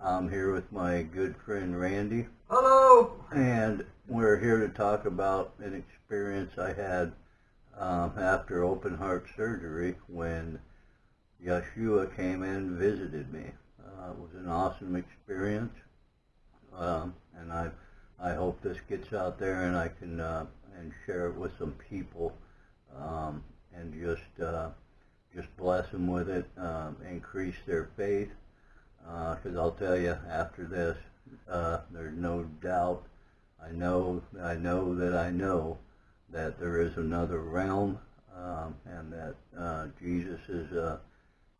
I'm here with my good friend Randy, Hello. and we're here to talk about an experience I had after open heart surgery when Yeshua came in and visited me. It was an awesome experience, and I hope this gets out there and I can and share it with some people, and just bless them with it, increase their faith. Because I'll tell you, after this, there's no doubt. I know that there is another realm, and that Jesus is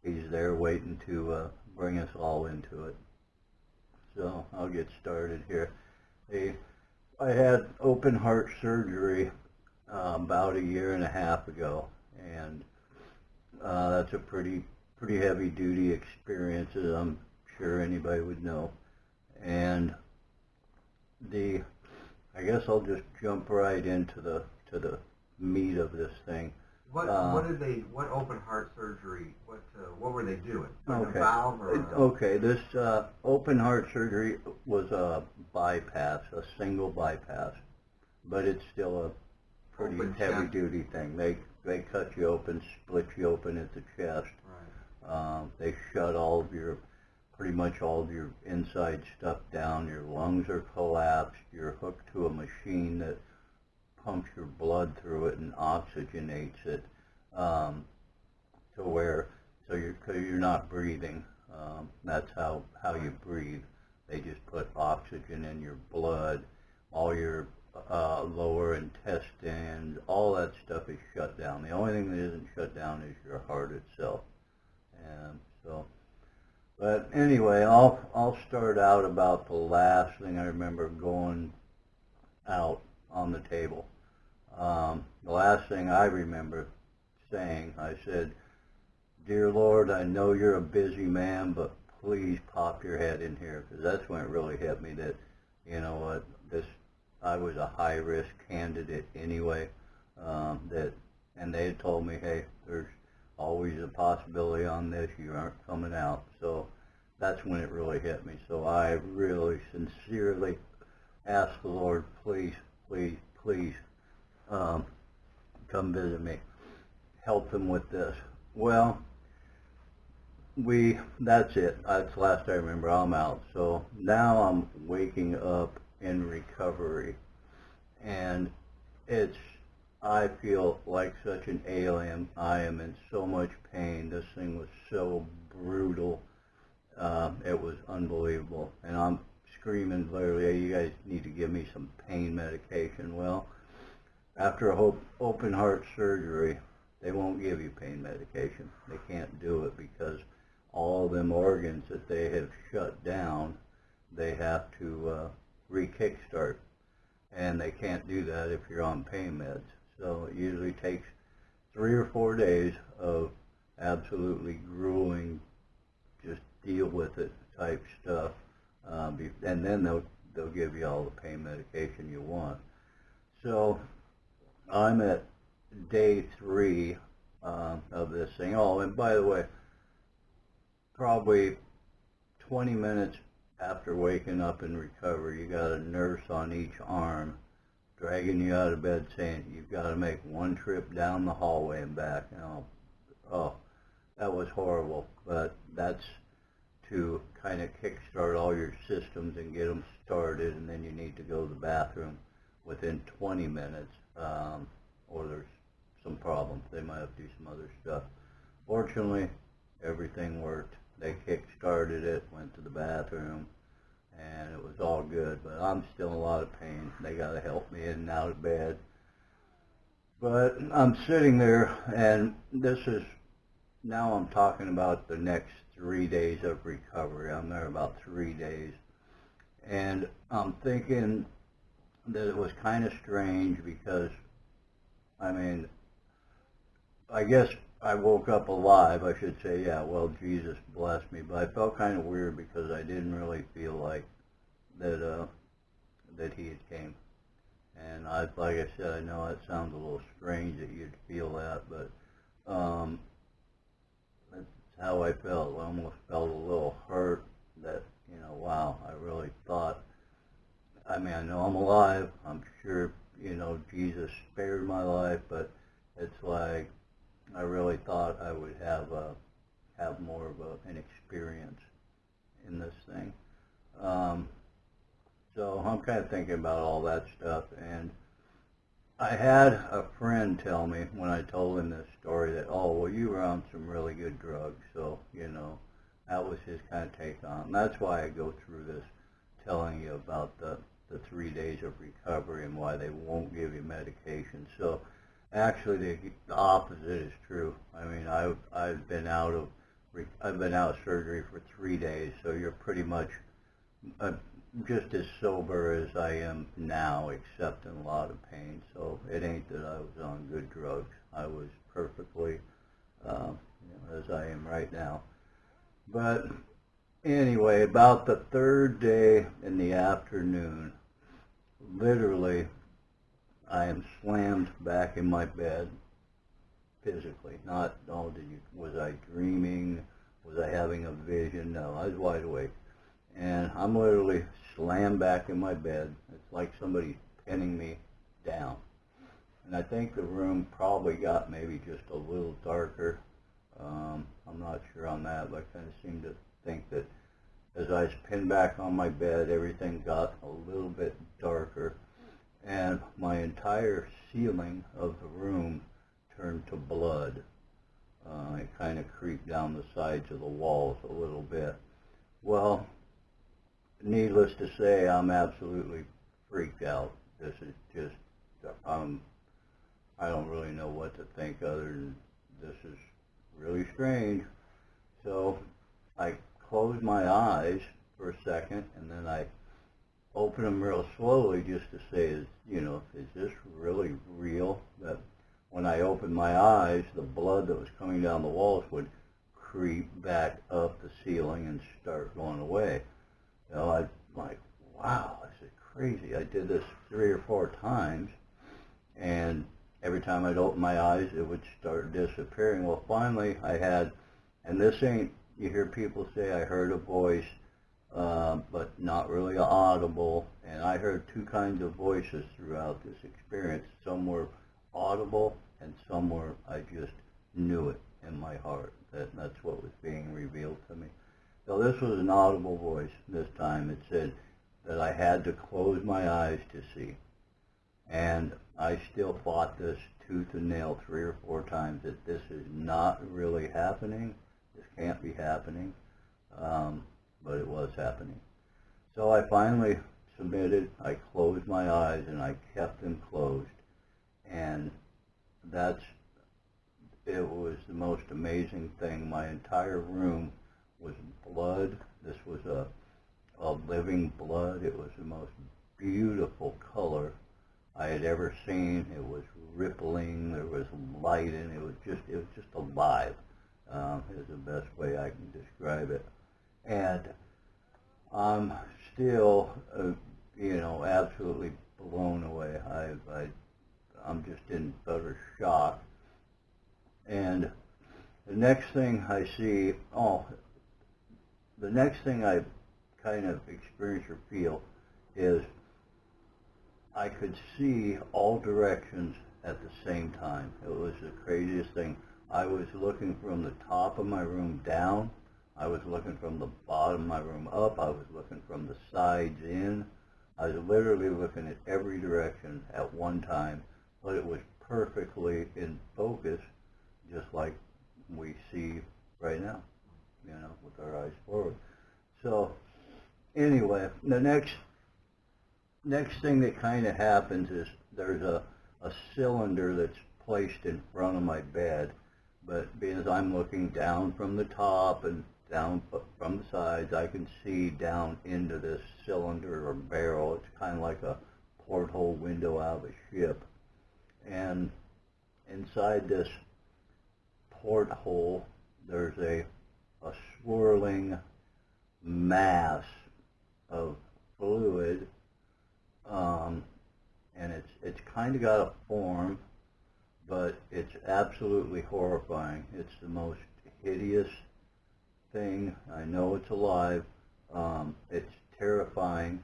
he's there waiting to bring us all into it. So I'll get started here. Hey, I had open heart surgery about a year and a half ago, and that's a pretty heavy duty experience, as I'm sure anybody would know. And I guess I'll just jump right into the meat of this thing. What open heart surgery? What were they doing? Okay. A valve or Okay, this open heart surgery was a bypass, a single bypass, but it's still a pretty Open heavy chest. duty thing. They cut you open, split you open at the chest. Right. They shut pretty much all of your inside stuff down. Your lungs are collapsed. You're hooked to a machine that pumps your blood through it and oxygenates it, to where cause you're not breathing. That's how you breathe. They just put oxygen in your blood. All your lower intestines, all that stuff is shut down. The only thing that isn't shut down is your heart itself. And so, but anyway, I'll start out about the last thing I remember going out on the table. The last thing I remember saying, I said, "Dear Lord, I know you're a busy man, but please pop your head in here," because that's when it really hit me that, you know what, I was a high risk candidate anyway. And they had told me, hey, there's always a possibility on this. You aren't coming out. So that's when it really hit me. So I really sincerely asked the Lord, please, please, please, come visit me. Help him with this. Well, that's it. That's the last I remember. I'm out. So now I'm waking up in recovery, and I feel like such an alien. I am in so much pain. This thing was so brutal. It was unbelievable. And I'm screaming literally, "Hey, you guys need to give me some pain medication." Well, after open heart surgery, they won't give you pain medication. They can't do it because all of them organs that they have shut down, they have to re-kickstart. And they can't do that if you're on pain meds. So it usually takes 3 or 4 days of absolutely grueling, just deal with it type stuff, and then they'll give you all the pain medication you want. So I'm at day 3 of this thing. Oh, and by the way, probably 20 minutes after waking up in recovery, you got a nurse on each arm dragging you out of bed saying, "You've got to make one trip down the hallway and back." Oh, that was horrible. But that's to kind of kickstart all your systems and get them started, and then you need to go to the bathroom within 20 minutes, or there's some problems. They might have to do some other stuff. Fortunately, everything worked. They kick-started it, went to the bathroom, and it was all good. But I'm still in a lot of pain. They got to help me in and out of bed. But I'm sitting there, and now I'm talking about the next 3 days of recovery. I'm there about 3 days. And I'm thinking that it was kind of strange because, I mean, I guess I woke up alive, I should say. Yeah, well, Jesus blessed me, but I felt kind of weird because I didn't really feel like that he had came. And like I said, I know that sounds a little strange that you'd feel that, but that's how I felt. I almost felt a little hurt that, wow, I really thought, I mean, I know I'm alive. I'm sure, Jesus spared my life, but it's like I really thought I would have more of an experience in this thing. Um, so I'm kind of thinking about all that stuff, and I had a friend tell me when I told him this story that, oh, well, you were on some really good drugs, so, that was his kind of take on it. And that's why I go through this telling you about the 3 days of recovery and why they won't give you medication. So actually the opposite is true. I mean, I've been out of surgery for 3 days, so you're pretty much just as sober as I am now, except in a lot of pain. So it ain't that I was on good drugs. I was perfectly as I am right now. But anyway, about the third day in the afternoon, literally, I am slammed back in my bed physically. Not, oh, was I dreaming? Was I having a vision? No, I was wide awake. And I'm literally slammed back in my bed. It's like somebody pinning me down. And I think the room probably got maybe just a little darker. I'm not sure on that, but I kind of seem to think that as I was pinned back on my bed, everything got a little bit darker. And my entire ceiling of the room turned to blood. It kind of creeped down the sides of the walls a little bit. Well, needless to say, I'm absolutely freaked out. This is just, I don't really know what to think other than this is really strange. So I closed my eyes for a second, and then I opened them real slowly just to say, is this really real? That when I opened my eyes, the blood that was coming down the walls would creep back up the ceiling and start going away. I'm like, wow, this is crazy. I did this 3 or 4 times, and every time I'd open my eyes, it would start disappearing. Well, finally, I had, and this ain't, you hear people say, I heard a voice, but not really audible, and I heard 2 kinds of voices throughout this experience. Some were audible, and some were, I just knew it in my heart. That's what was being revealed to me. So this was an audible voice this time. It said that I had to close my eyes to see. And I still fought this tooth and nail 3 or 4 times that this is not really happening. This can't be happening. But it was happening. So I finally submitted. I closed my eyes and I kept them closed. And it was the most amazing thing. My entire room was blood. This was a living blood. It was the most beautiful color I had ever seen. It was rippling. There was light in it. It was just alive. Is the best way I can describe it. And I'm still, absolutely blown away. I'm just in utter shock. And the next thing I see, the next thing I kind of experience or feel is I could see all directions at the same time. It was the craziest thing. I was looking from the top of my room down. I was looking from the bottom of my room up. I was looking from the sides in. I was literally looking at every direction at one time, but it was perfectly in focus, just like we see right now, with our eyes forward. So anyway, the next thing that kind of happens is there's a cylinder that's placed in front of my bed, but because I'm looking down from the top and down from the sides, I can see down into this cylinder or barrel. It's kind of like a porthole window out of a ship. And inside this porthole, there's a swirling mass of fluid, and it's kind of got a form, but it's absolutely horrifying. It's the most hideous thing. I know it's alive, It's terrifying.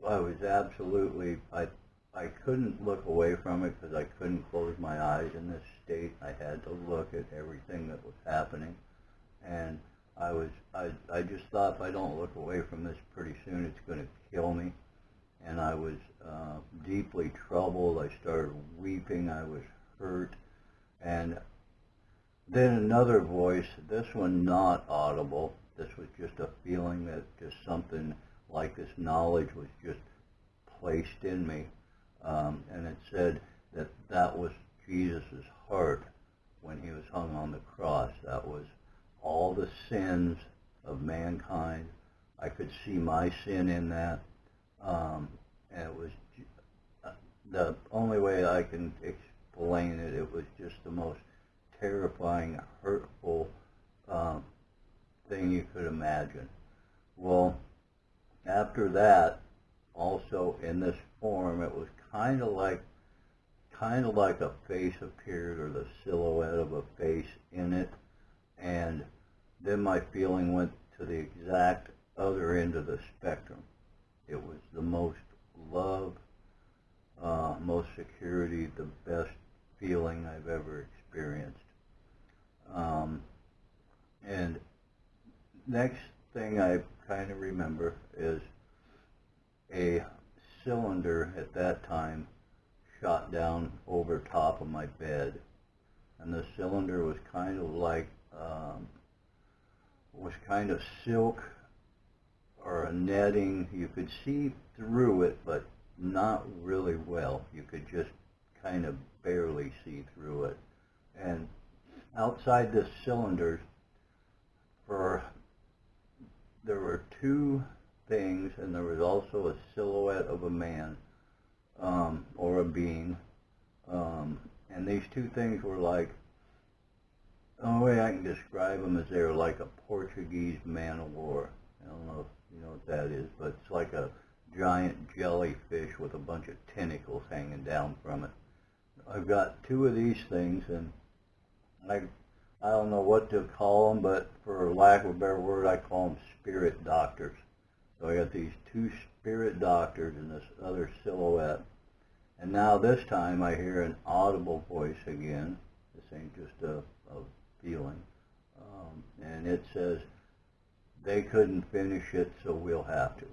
I was absolutely, I couldn't look away from it because I couldn't close my eyes in this state. I had to look at everything that was happening. And I just thought if I don't look away from this pretty soon, it's going to kill me. And I was deeply troubled. I started weeping. I was hurt. And then another voice, this one not audible. This was just a feeling that just something like this knowledge was just placed in me. And it said that that was Jesus' heart when he was hung on the cross. That was all the sins of mankind. I could see my sin in that. And it was the only way I can explain it. It was just the most terrifying, hurtful thing you could imagine. Well, after that, also in this form, it was kind of like a face appeared, or the silhouette of a face in it, and then my feeling went to the exact other end of the spectrum. It was the most love, most security, the best feeling I've ever experienced. And next thing I kind of remember is a cylinder at that time shot down over top of my bed, and the cylinder was kind of like silk or a netting. You could see through it, but not really well. You could just kind of barely see through it. And outside this cylinder, there were two things, and there was also a silhouette of a man or a being. And these two things were like, the only way I can describe them is they were like a Portuguese man of war. I don't know if you know what that is, but it's like a giant jellyfish with a bunch of tentacles hanging down from it. I've got two of these things, and I don't know what to call them, but for lack of a better word, I call them spirit doctors. So I got these two spirit doctors in this other silhouette. And now this time I hear an audible voice again. This ain't just a feeling. And it says, they couldn't finish it, so we'll have to.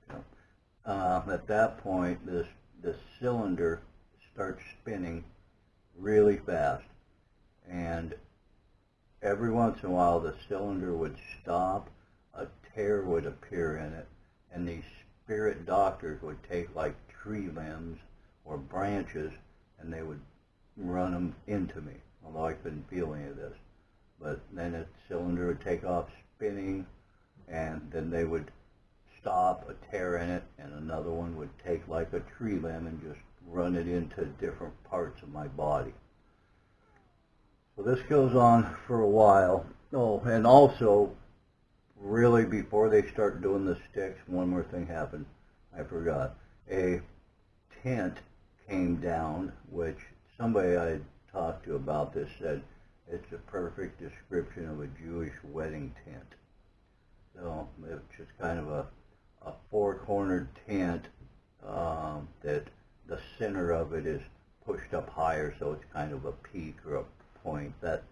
So, at that point, this cylinder starts spinning really fast. And every once in a while, the cylinder would stop, a tear would appear in it, and these spirit doctors would take like tree limbs or branches, and they would run them into me, although I couldn't feel any of this. But then the cylinder would take off spinning, and then they would stop, a tear in it, and another one would take like a tree limb and just run it into different parts of my body. So this goes on for a while. Oh, and also, really before they start doing the sticks, one more thing happened. I forgot. A tent came down, which somebody I talked to about this said it's a perfect description of a Jewish wedding tent. So it's just kind of a four-cornered tent that the center of it is pushed up higher, so it's kind of a peak or a point, that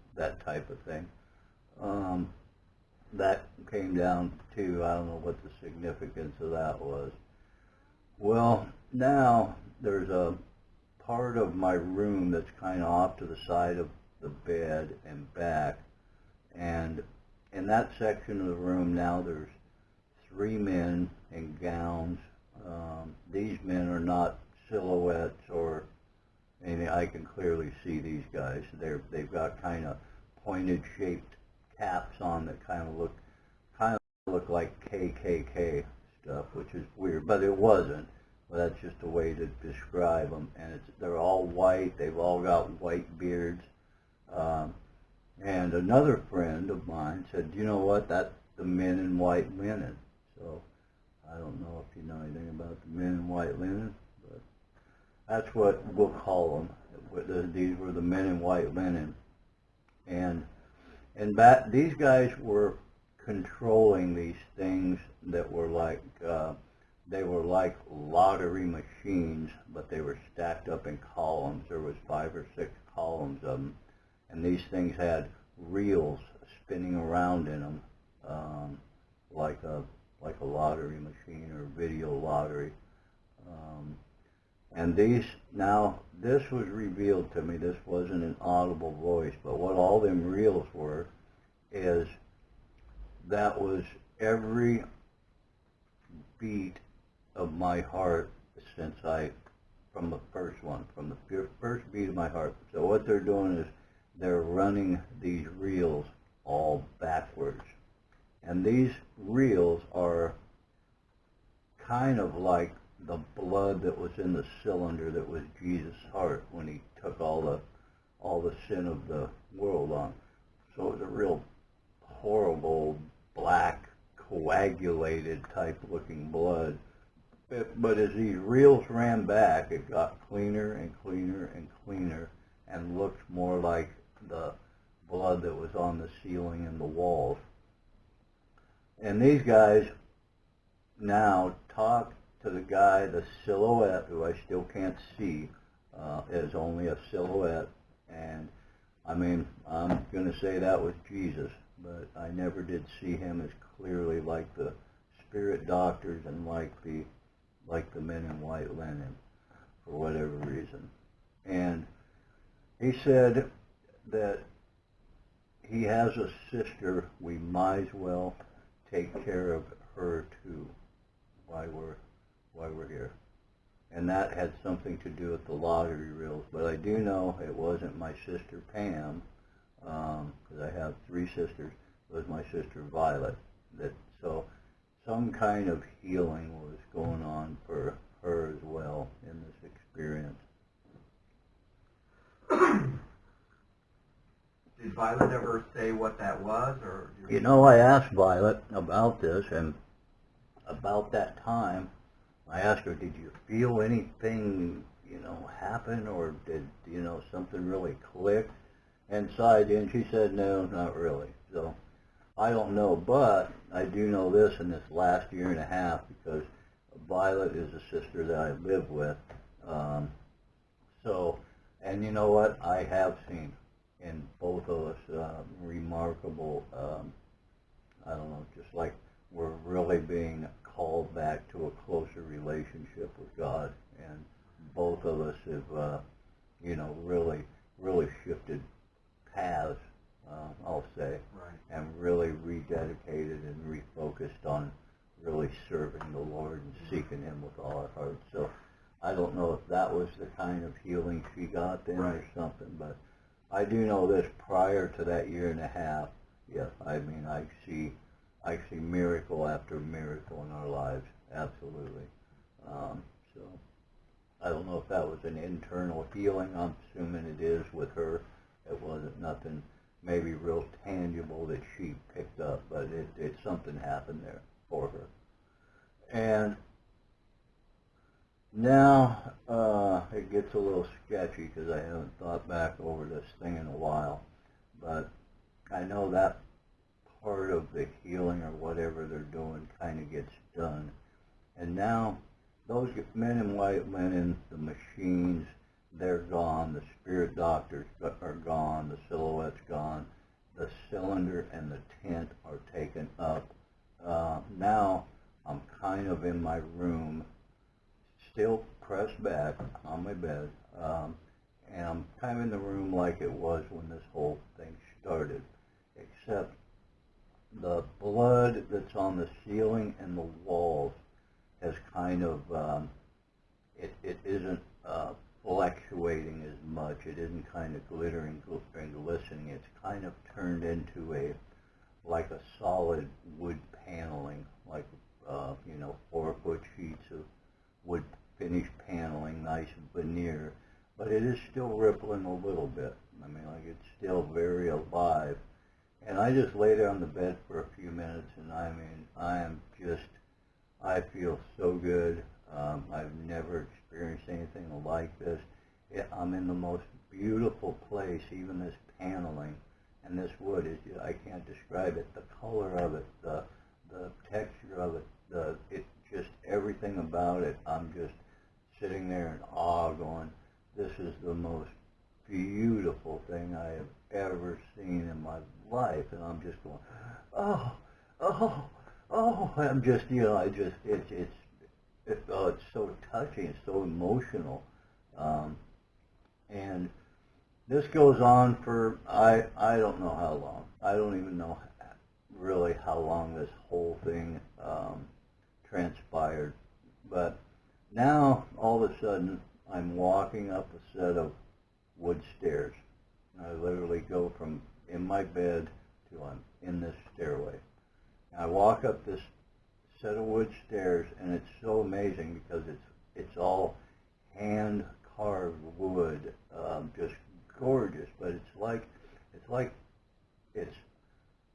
type of thing. That came down to, I don't know what the significance of that was. Well, now there's a part of my room that's kind of off to the side of the bed and back, and in that section of the room now there's three men in gowns. These men are not silhouettes or anything. I can clearly see these guys. They've got kind of pointed shaped caps on that kind of look like KKK stuff, which is weird, but it wasn't. But that's just a way to describe them. And they're all white. They've all got white beards. And another friend of mine said, you know what, that's the men in white linen. So I don't know if you know anything about the men in white linen, but that's what we'll call them. These were the men in white linen. And these guys were controlling these things that were like they were like lottery machines, but they were stacked up in columns. There was 5 or 6 columns of them, and these things had reels spinning around in them, like a lottery machine or video lottery. And this was revealed to me. This wasn't an audible voice, but what all them reels were is that was every beat of my heart from the first one, from the first beat of my heart. So what they're doing is they're running these reels all backwards. And these reels are kind of like the blood that was in the cylinder that was Jesus' heart when he took all the sin of the world on. So it was a real horrible, black, coagulated type looking blood. But as these reels ran back, it got cleaner and cleaner and cleaner and looked more like the blood that was on the ceiling and the walls. And these guys now talk to the guy, the silhouette, who I still can't see, is only a silhouette. And I mean, I'm going to say that was Jesus, but I never did see him as clearly like the spirit doctors and like the men in white linen, for whatever reason. And he said that he has a sister. We might as well take care of her too, while we're here. And that had something to do with the lottery reels. But I do know it wasn't my sister Pam, because I have 3 sisters. It was my sister Violet. So some kind of healing was going on for her as well in this experience. Did Violet ever say what that was, or? I asked Violet about this, and about that time, I asked her, did you feel anything, happen, or did, something really click inside you? And she said, no, not really. So I don't know, but I do know this in this last year and a half, because Violet is a sister that I live with. And you know what? I have seen in both of us remarkable, just like we're really being called back to a closer relationship with God, and both of us have, really, really shifted paths, I'll say, right, and really rededicated and refocused on really serving the Lord and seeking Him with all our hearts. So I don't know if that was the kind of healing she got then or something, but I do know this: prior to that year and a half, yes, I mean, I see miracle after miracle in our lives, absolutely. So I don't know if that was an internal healing. I'm assuming it is with her. It wasn't nothing maybe real tangible that she picked up, but it something happened there for her. And now it gets a little sketchy because I haven't thought back over this thing in a while, but I know that part of the healing or whatever they're doing kind of gets done. And now those men in white linen, the machines, they're gone. The spirit doctors are gone. The silhouette's gone. The cylinder and the tent are taken up. Now I'm kind of in my room, still pressed back on my bed, and I'm kind of in the room like it was when this whole thing started, except the blood that's on the ceiling and the walls has kind of, it isn't fluctuating as much. It isn't kind of glittering and glistening. It's kind of turned into like a solid wood paneling, like 4-foot sheets of wood finish paneling, nice veneer, but it is still rippling a little bit. I mean, like, it's still very alive. And I just lay there on the bed for a few minutes, and I mean, I feel so good. I've never experienced anything like this. I'm in the most beautiful place. Even this paneling And this wood is, I can't describe it. The color of it, the texture of it, it just everything about it. I'm just sitting there in awe, going, "This is the most beautiful thing I have ever seen in my life." And I'm just going, "Oh, oh, oh!" I'm just, it's so touching. It's so emotional, and this goes on for, I don't know how long. I don't even know really how long this whole thing transpired. But now, all of a sudden, I'm walking up a set of wood stairs. I literally go from in my bed to I'm in this stairway. I walk up this set of wood stairs, and it's so amazing because it's all hand carved wood, just gorgeous. But it's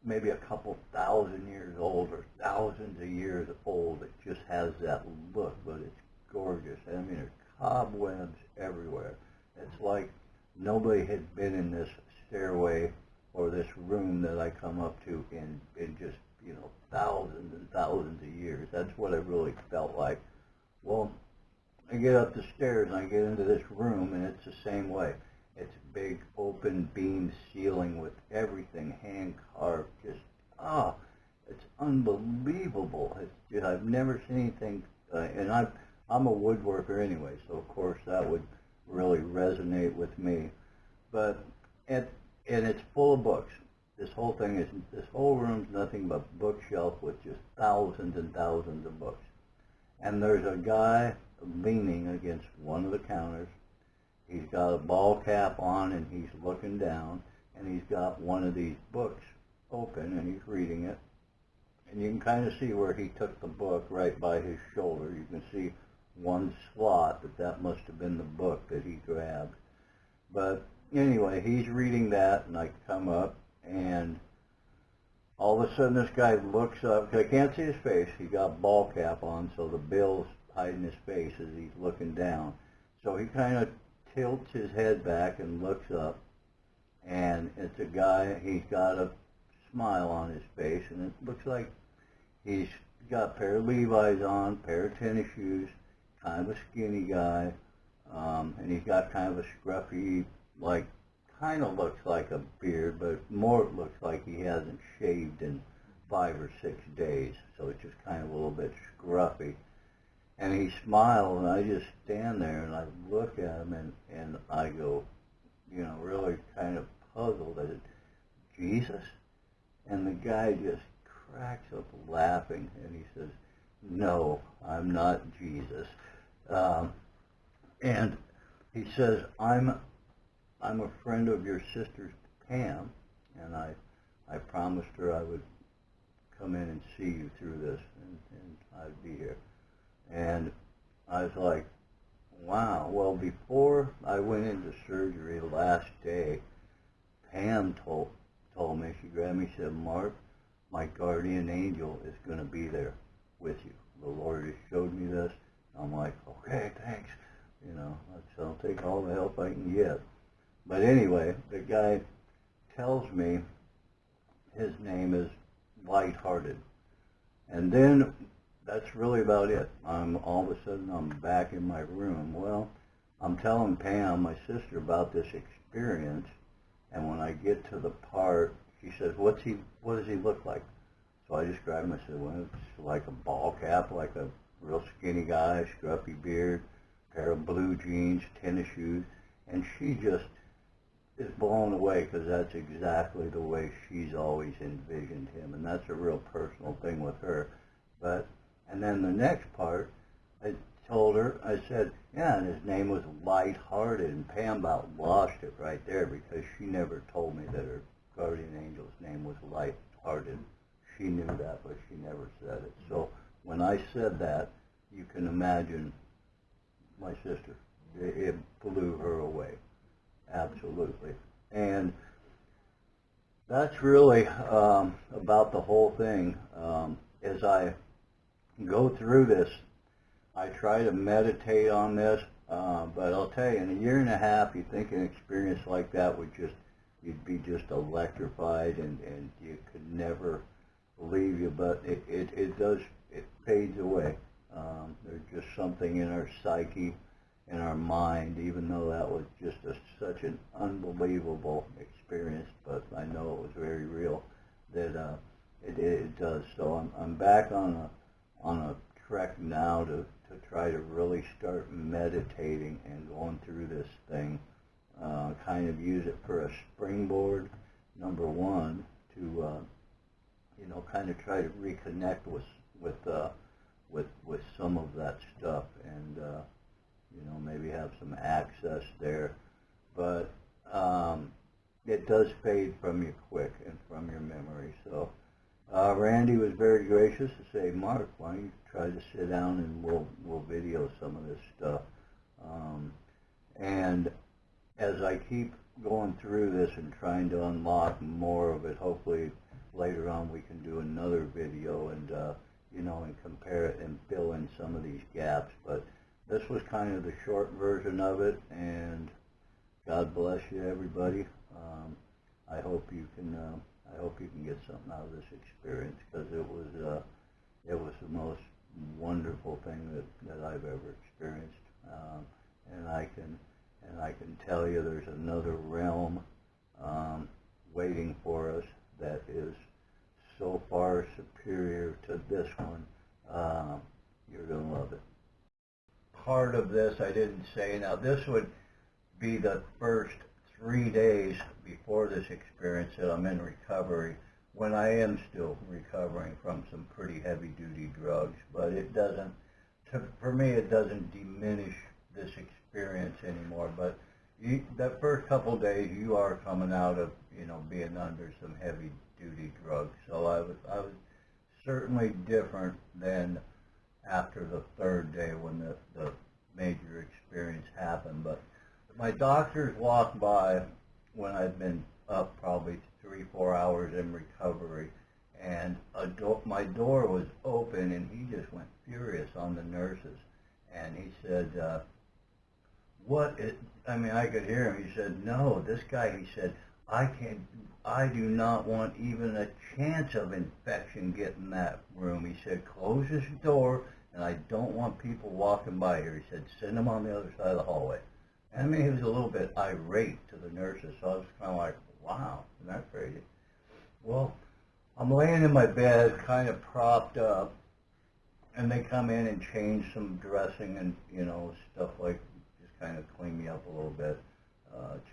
maybe a couple thousand years old or thousands of years old. It just has that look, but it's gorgeous. I mean, there's cobwebs everywhere. It's like nobody had been in this stairway or this room that I come up to in just, thousands and thousands of years. That's what it really felt like. Well, I get up the stairs and I get into this room, and it's the same way. It's a big open beam ceiling with everything hand carved. Just, it's unbelievable. I've never seen anything, and I'm a woodworker anyway, so of course that would really resonate with me. But, and it's full of books. This whole room's nothing but bookshelf with just thousands and thousands of books. And there's a guy leaning against one of the counters. He's got a ball cap on, and he's looking down, and he's got one of these books open, and he's reading it. And you can kind of see where he took the book right by his shoulder. You can see one slot that must have been the book that he grabbed. But anyway, he's reading that, and I come up, and all of a sudden this guy looks up, because I can't see his face. He got ball cap on, so the bill's hiding his face as he's looking down. So he kind of tilts his head back and looks up, and it's a guy. He's got a smile on his face, and it looks like he's got a pair of Levi's on, pair of tennis shoes, kind of a skinny guy, and he's got kind of a scruffy, kind of looks like a beard, but more it looks like he hasn't shaved in 5 or 6 days, so it's just kind of a little bit scruffy. And he smiled, and I just stand there, and I look at him, and I go, really kind of puzzled at it. Jesus? And the guy just cracks up laughing, and he says, "No, I'm not Jesus." And he says, I'm a friend of your sister's, Pam, and I promised her I would come in and see you through this, and I'd be here. And I was like, wow. Well, before I went into surgery the last day, Pam told me, she grabbed me, she said, "Mark, my guardian angel is going to be there with you. The Lord has showed me this." I'm like, "Okay, thanks." I'll take all the help I can get. But anyway, the guy tells me his name is Lighthearted. And then that's really about it. All of a sudden I'm back in my room. Well, I'm telling Pam, my sister, about this experience, and when I get to the part, she says, what does he look like? So I described him. I said, well, it's like a ball cap, like a real skinny guy, scruffy beard, pair of blue jeans, tennis shoes. And she just is blown away, because that's exactly the way she's always envisioned him, and that's a real personal thing with her. And then the next part, I told her, I said, yeah, and his name was Lighthearted, and Pam about lost it right there, because she never told me that her guardian angel's name was Lighthearted. She knew that, but she never said it. So when I said that, you can imagine my sister. It blew her away. Absolutely. And that's really about the whole thing. As I go through this, I try to meditate on this, but I'll tell you, in a year and a half, you think an experience like that would just you'd be just electrified, and you could never leave you. But it fades away. There's just something in our psyche, in our mind, even though that was just such an unbelievable experience, but I know it was very real, that it does. So I'm back on a trek now to try to really start meditating and going through this thing, kind of use it for a springboard, number one, to kind of try to reconnect with some of that stuff, and maybe have some access there. But it does fade from you quick and from your memory. So Randy was very gracious to say, Mark, why don't you try to sit down and we'll video some of this stuff. And as I keep going through this and trying to unlock more of it, hopefully later on we can do another video and and compare it and fill in some of these gaps. But this was kind of the short version of it, and God bless you, everybody. I hope you can get something out of this experience, because it was the most wonderful thing that I've ever experienced, and I can tell you there's another realm waiting for us that is so far superior to this one. You're gonna love it. Part of this I didn't say. Now this would be the first 3 days before this experience that I'm in recovery, when I am still recovering from some pretty heavy duty drugs, but it doesn't, for me it doesn't diminish this experience anymore. But that first couple of days you are coming out of being under some heavy duty drugs, so I was certainly different than after the third day when the major experience happened. But my doctors walked by when I'd been up probably 3-4 hours in recovery, and my door was open, and he just went furious on the nurses, and he said, I could hear him. He said, no, this guy, he said, I do not want even a chance of infection getting that room. He said, close this door, and I don't want people walking by here. He said, send them on the other side of the hallway. And he was a little bit irate to the nurses, so I was kind of like, wow, isn't that crazy? Well, I'm laying in my bed, kind of propped up, and they come in and change some dressing and, stuff like, just kind of clean me up a little bit,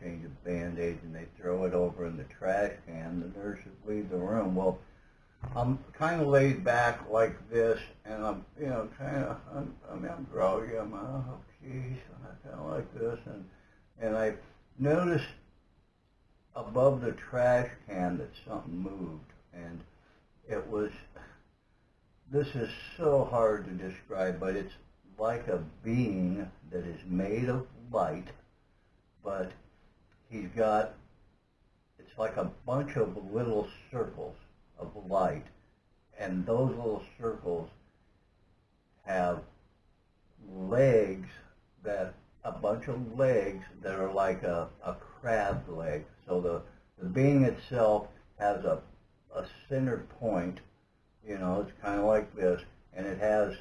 change a Band-Aid, and they throw it over in the trash can. The nurses leave the room. Well, I'm kind of laid back like this, and I'm, I'm groggy. I'm, oh, geez, I kind of like this, and I noticed above the trash can that something moved, and it was, this is so hard to describe, but it's like a being that is made of light, but he's got, it's like a bunch of little circles of light, and those little circles have legs, that a bunch of legs that are like a crab leg. So the being itself has a center point, it's kind of like this, and it has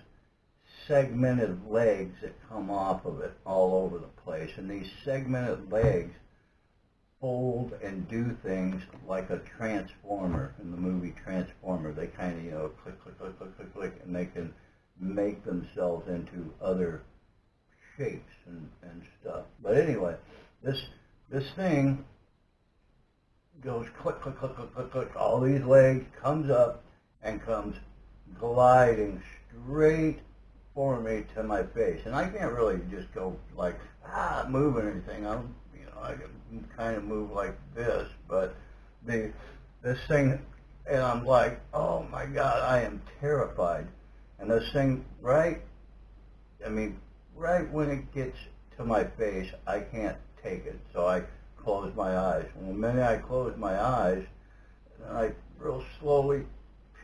segmented legs that come off of it all over the place, and these segmented legs fold and do things like a transformer in the movie Transformer. They kind of, click, click, click, click, click, click, and they can make themselves into other shapes and stuff. But anyway, this thing goes click, click, click, click, click, click, all these legs, comes up and comes gliding straight for me to my face. And I can't really just go like, moving or anything. I can kind of move like this, but this thing, and I'm like, oh my God, I am terrified. And this thing, right when it gets to my face, I can't take it, so I close my eyes. And the minute I close my eyes, and I real slowly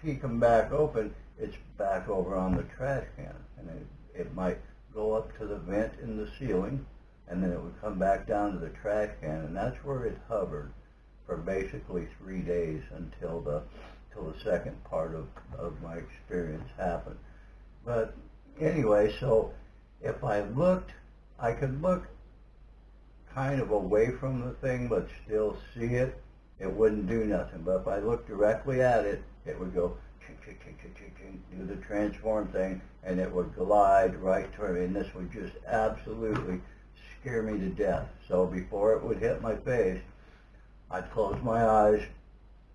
peek them back open, it's back over on the trash can, and it might go up to the vent in the ceiling, and then it would come back down to the trash can, and that's where it hovered. for basically 3 days until the second part of my experience happened. But anyway, so if I looked, I could look kind of away from the thing but still see it. It wouldn't do nothing. But if I looked directly at it, it would go chink, chink, chink, chink, chink, chink, do the transform thing, and it would glide right toward me. And this would just absolutely scare me to death. So before it would hit my face, I'd close my eyes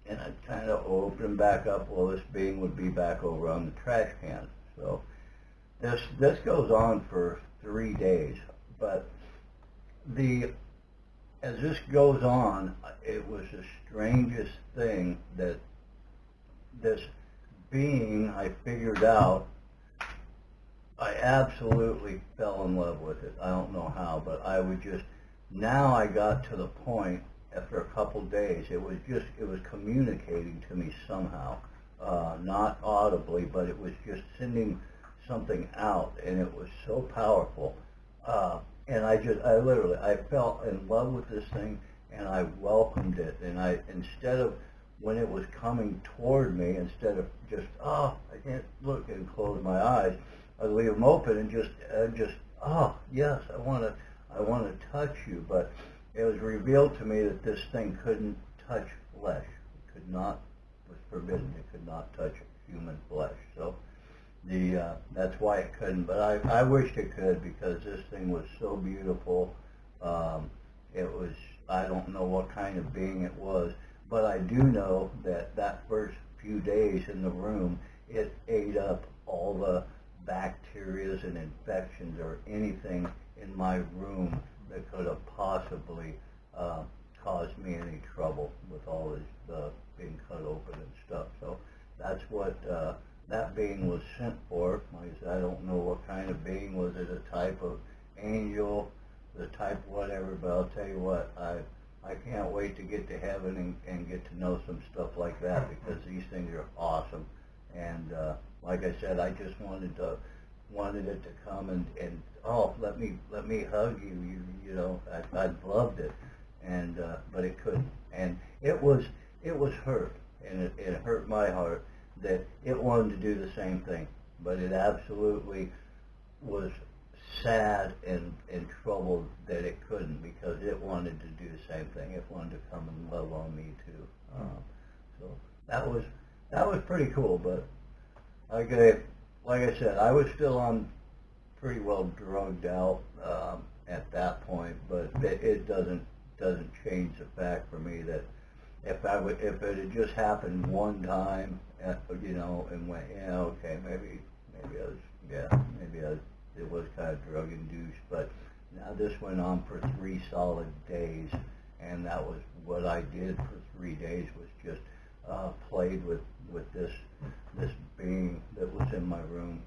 and I'd kind of open them back up. Well, this being would be back over on the trash can. So this goes on for 3 days. But as this goes on, it was the strangest thing that this being, I figured out, I absolutely fell in love with it. I don't know how, but I would just, now I got to the point, after a couple days, it was communicating to me somehow, not audibly, but it was just sending something out, and it was so powerful. And I literally, I fell in love with this thing, and I welcomed it. And instead of, when it was coming toward me, instead of just, I can't look and close my eyes, I'd leave them open and just, yes, I want to touch you. But it was revealed to me that this thing couldn't touch flesh. It could not, was forbidden. It could not touch human flesh. So that's why it couldn't, but I wished it could, because this thing was so beautiful. It was, I don't know what kind of being it was, but I do know that first few days in the room, it ate up all the bacteria and infections or anything in my room that could have possibly caused me any trouble with all this being cut open and stuff. So that's what that being was sent for. Like I said, I don't know what kind of being. Was it a type of angel, the type whatever, but I'll tell you what, I can't wait to get to heaven and get to know some stuff like that, because these things are awesome. And like I said, I just wanted it to come and let me hug you. You know, I loved it, and but it couldn't, and it was hurt, and it hurt my heart that it wanted to do the same thing, but it absolutely was sad and troubled that it couldn't, because it wanted to do the same thing. It wanted to come and love on me too. So that was pretty cool. But like I said, I was still on pretty well drugged out at that point, but it doesn't change the fact for me that if it had just happened one time, you know, and went, yeah, okay, maybe it was kind of drug induced, but now this went on for 3 solid days, and that was what I did for 3 days, was just played with this being that was in my room.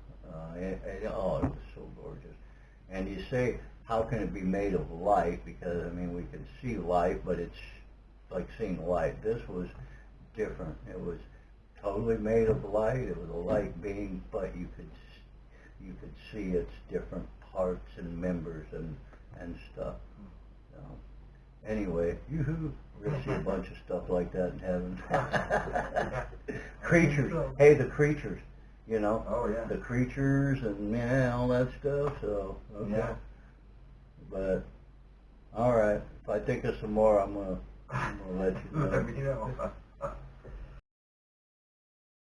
It was so gorgeous. And you say, how can it be made of light? Because I mean, we can see light, but it's like seeing light. This was different. It was totally made of light. It was a light being, but you could see its different parts and members and stuff. So, anyway, we're gonna see a bunch of stuff like that in heaven. Creatures. Hey, the creatures. You know. Oh yeah. The creatures and all that stuff. So okay. Yeah. But all right. If I think of some more, I'm gonna let you know. Let me know.